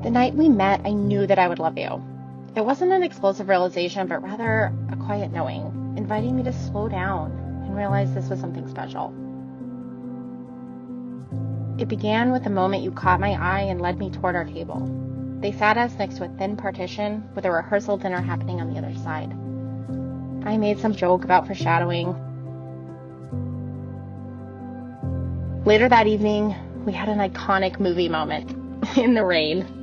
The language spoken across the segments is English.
The night we met, I knew that I would love you. It wasn't an explosive realization, but rather a quiet knowing, inviting me to slow down and realize this was something special. It began with the moment you caught my eye and led me toward our table. They sat us next to a thin partition with a rehearsal dinner happening on the other side. I made some joke about foreshadowing. Later that evening, we had an iconic movie moment in the rain.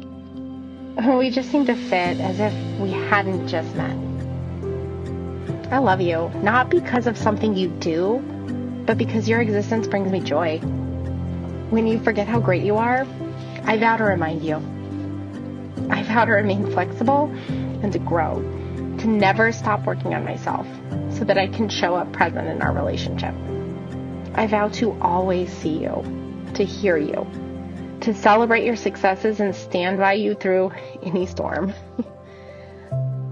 We just seemed to fit as if we hadn't just met. I love you, not because of something you do, but because your existence brings me joy. When you forget how great you are, I vow to remind you. I vow to remain flexible and to grow, to never stop working on myself so that I can show up present in our relationship. I vow to always see you, to hear you, to celebrate your successes and stand by you through any storm.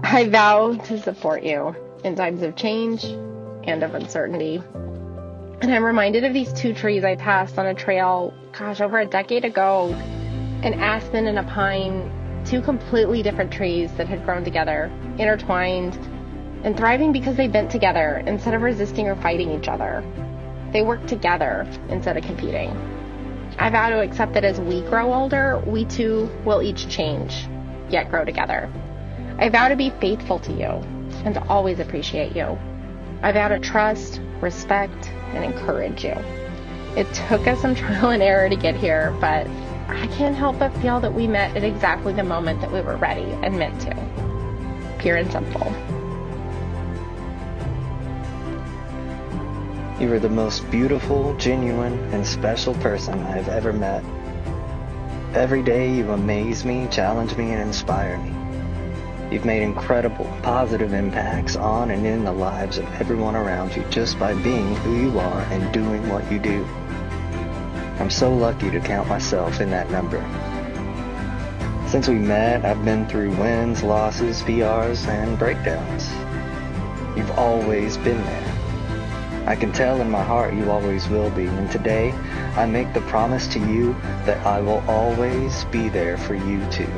I vow to support you in times of change and of uncertainty. And I'm reminded of these two trees I passed on a trail, over a decade ago. An aspen and a pine, two completely different trees that had grown together, intertwined, and thriving because they bent together instead of resisting or fighting each other. They worked together instead of competing. I vow to accept that as we grow older, we too will each change, yet grow together. I vow to be faithful to you and to always appreciate you. I vow to trust, respect, and encourage you. It took us some trial and error to get here, but I can't help but feel that we met at exactly the moment that we were ready and meant to. Pure and simple. You are the most beautiful, genuine, and special person I have ever met. Every day you amaze me, challenge me, and inspire me. You've made incredible, positive impacts on and in the lives of everyone around you just by being who you are and doing what you do. I'm so lucky to count myself in that number. Since we met, I've been through wins, losses, PRs, and breakdowns. You've always been there. I can tell in my heart you always will be, and today I make the promise to you that I will always be there for you too.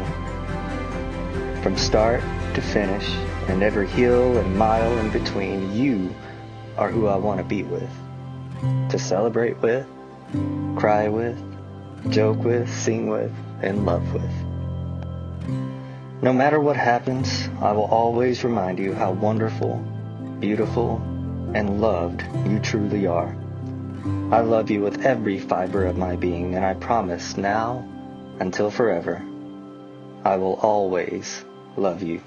From start to finish, and every hill and mile in between, you are who I want to be with, to celebrate with, cry with, joke with, sing with, and love with. No matter what happens, I will always remind you how wonderful, beautiful, and loved you truly are. I love you with every fiber of my being, and I promise now, until forever, I will always love you.